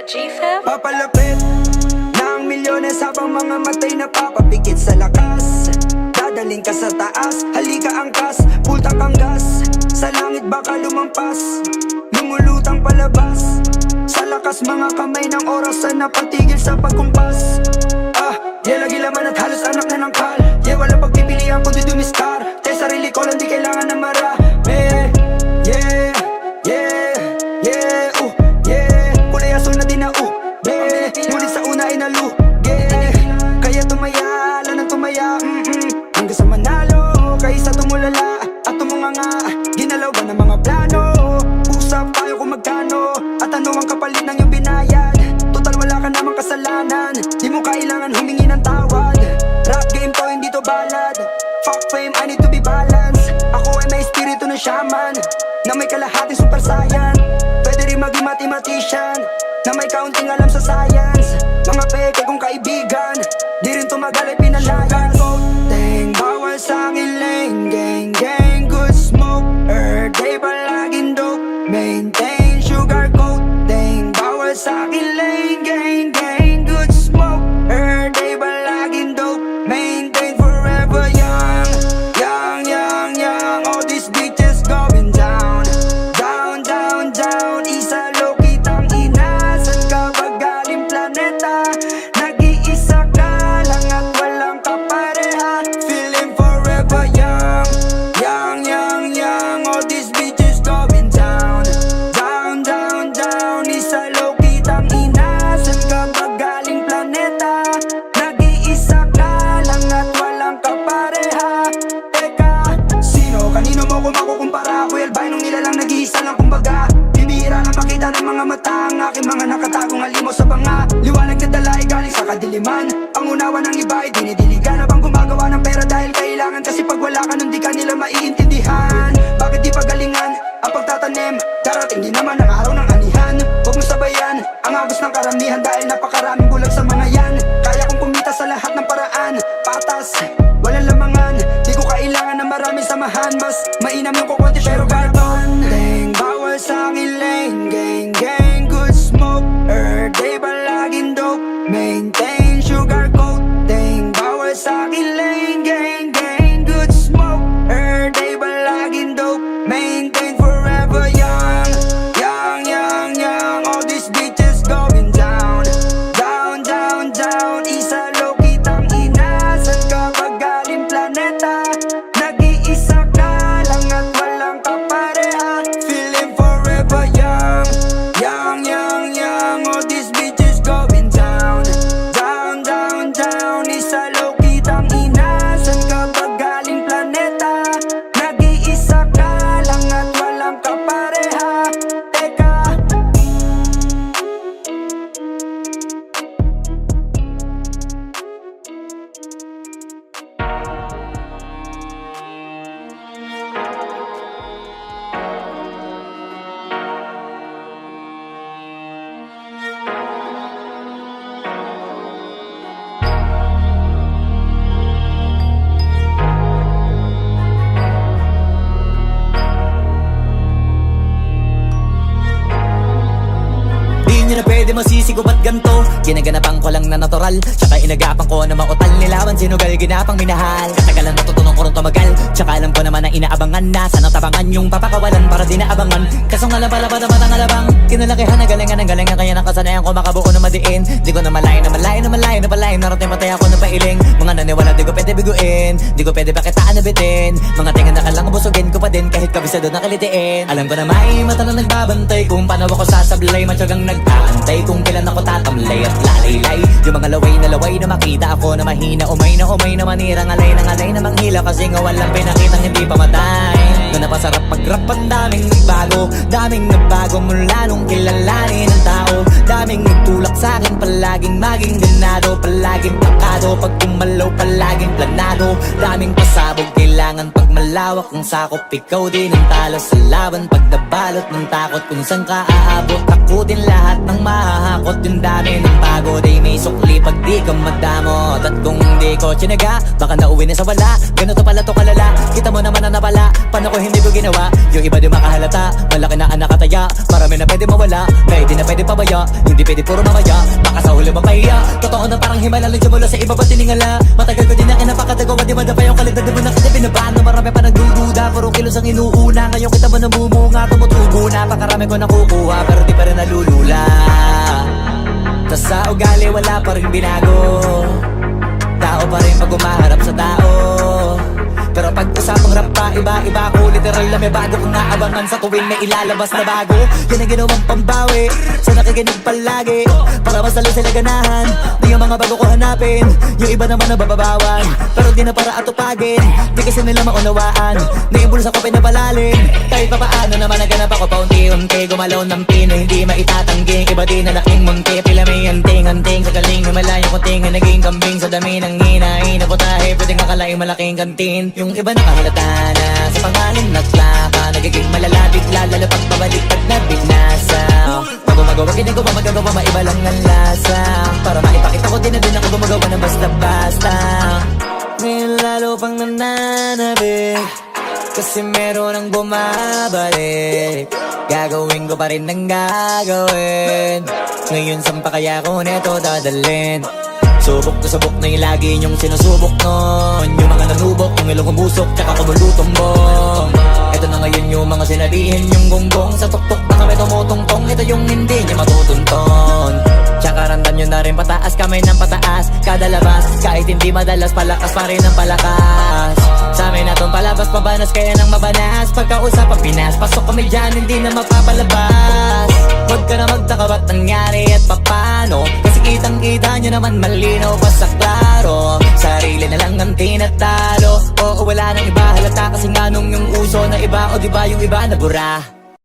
G-Fam? Papalapit ng milyones habang mga matay na papapikit sa lakas. Dadaling ka sa taas, halika angkas, pultak ang gas. Sa langit baka lumampas, lumulutang palabas. Sa lakas mga kamay ng orasan na patigil sa pagkumpas. Lagi laman at halos anak na ng kal. Wala pagpipilian kundi dumiskar. Te sarili ko lang di kailangan na marami. Kulay asul na din na ngunit sa una ay nalugi. Kaya tumaya, lang ng tumaya hanggang sa manalo, kaysa tumulala at tumunganga. Ginalaw ba ng mga plano? Usap tayo kung magkano at ano ang kapalit ng iyong binayad. Total wala ka namang kasalanan, di mo kailangan humingi ng tawad. Rap game to, hindi to balad. Fuck fame, I need to be balanced. Ako ay may espiritu ng shaman na may kalahating super saiyan. Pwede rin maging mathematician na may kaunting alam sa science. Mga peke kong kaibigan, di rin tumagal ay pinalayas. Sugarcoating, bawal sa ngiling. Gang gang, good smoke, day palaging dope. Maintain sugarcoating, bawal sa ngiling. Gang gang, good smoke, day palaging dope. Maintain forever young, young, young, young. All these bitches going down, down, down, down. Isa lokitang ina, saan ka ba galing planeta? Nag-iisa ka lang at walang kapareha. Feeling forever young, young, young, young. All these bitches going down, down, down, down. Isa lokitang ina, saan ka ba galing planeta? Nag-iisa ka lang at walang kapareha. Teka, sino? Kanino mo ko makukumpara? Ako'y albino nilalang nag-iisa lang kumbaga. Bibihira na makita ng mga mata ang aking mga nakatagong alimo sa banga. Liwanag na dala ay galing sa kadiliman. Ang unawa ng iba ay dinidiligan. Habang gumagawa ng pera dahil kailangan. Kasi pag wala ka nun di ka nila maiintindihan. Bakit di pagalingan ang pagtatanim? Darating din naman ang araw ng anihan. Huwag mo sabayan ang agos ng karamihan, dahil napakaraming bulag sa mga yan. Kaya kong kumita sa lahat ng paraan, patas, walang lamangan. Di ko kailangan ng maraming samahan. Mas mainam yung kukunti pero garbanting, bawal sa ngiling. Gang gang, good smoke, day palaging dope. Maintain sugarcoating, bawal sa ngiling. Gang gang, good smoke, day palaging dope. Maintain forever young, young, young, young. All these bitches going down, down, down, down. Isa lokitang ina, saan ka ba galing planeta? Nag-iisa ka lang at walang kapareha. Feeling forever young, young, young, young. All these bitches going down, down, down, down. Isa lokitang ina, saan ka ba galing planeta? Nag-iisa ka lang at walang kapareha. Teka, Di nyo na pwede masisigo ba't ganto? Ginaganapan ko lang na natural, tsaka inagapan ko na mautal. Nilawan sinugal, ginapang minahal. Katagalan natutunan ko rin tumagal, tsaka alam ko naman na inaabangan na. Sana tabangan yung papakawalan para di naabangan. Kasong alabalaban naman ang alabang kinalakihan na galingan ng galingan. Kaya nakasanayan ko makabuo na madiin. Di ko na malayo na malayo na malayo na palayo. Narating matay ako ng pailing. Mga naniwala di ko pwede biguin, di ko pwede pakitaan na bitin. Mga tinga na kalang busugin ko pa din kahit kabisado na kalitiin. Alam ko na may mata na nagbabantay kung paano ako sasablay. Matyagang nag-aantay kung kailan ako tatamlay at lalaylay. Yung mga laway na makita ako na mahina. Umay na manira, ngalay na manghila. Kasi nga walang pinakitang hindi pamatay. Na napasarap pag-rap, ang daming nagbago mula nung kilalanin ang tao. Daming nagtulak sa'kin, palaging maging ganado. Palaging plakado, pag kumalaw palaging planado. Daming pasabog, kailangan pag malawak ang sakop. Ikaw din ang talo sa laban, pag nabalot ng takot. Kung saan ka aabot, ako din lahat ng mahahakot. Yung dami ng bago, day may sukli pa pag di ka madamot. At kung di ko tsinaga, baka nauwi na sa wala. Ganito pala to kalala, kita mo naman na napala. Paano ko hindi ko ginawa, yung iba di makahalata. Malaki na ang nakataya, marami na pwede mawala. Pwede na pwede pabaya, hindi pwede puro mamaya. Baka sa huli mapahiya, totoo na parang himala. Lang mula sa iba ba tiningala. Matagal ko din na kinapakatagawa, di madapa yung kalidad. Di mo na kita binabano, marami pa nagdududa. Puro kilos ang inuuna, ngayon kita ba namumunga. Tumutubo na, pakarami ko nakukuha, pero di pa rin nalulula. Tas sa ugali wala pa rin binago, tao pa rin pag umaharap sa tao. Pero pag usapang rap pa, iba-iba ko. Literal na may bago kong naabangan sa tuwing may ilalabas na bago. Yan ang ginawang pambawi sa nakikinig palagi, para mas lalo sila ganahan. Di ang mga bago ko hanapin, yung iba naman nabababawan. Pero di na para atupagin, di kasi nila maunawaan. Naimbulsa ko pinapalalim, kahit pa paano naman naganap ako paunti-unti. Gumalaw ng pino, hindi maitatangging. Iba din na laking munti, pila may anting-anting. Sa galing himalayo kunting na naging kambing. Sa dami ng hinahin na putahe, pwedeng akalaing malaking kantin. Yung iba nakahalata na sa pangalan naglaka, nagiging malala bigla, lalo pag pabalik pag nabinasa. Pag gumagawa, ginagawa, magagawa, maiba lang ang lasa. Para maipakita ko din na din ako gumagawa ng basta-basta. Ngayon lalo pang nananabik, kasi meron ang bumabalik. Gagawin ko pa rin ang gagawin. Ngayon saan pa kaya ko neto dadalhin? Subok na subok na yung lagi niyong sinusubok nun. Yung mga nanubok, yung ilong umusok, tsaka kumulutumbong. Ito na ngayon yung mga sinabihin yung gonggong. Sa tuktok na kami tumutungtong, ito yung hindi niya matutunton. Tsaka randam nyo na rin pataas, kamay ng pataas. Kada labas, kahit hindi madalas, palakas pa rin ang palakas. Sa amin natong palabas, pabanas kaya nang mabanas. Pagkausap ang Pinas, pasok kami dyan, hindi na mapapalabas. Huwag ka na magtaka ba't nangyari at papano, kasi kitang-kita nyo naman malinaw pa sa klaro. Sarili na lang ang tinatalo, oo wala nang iba halata. Kasi nga nung yung uso na iba, o diba yung iba nabura.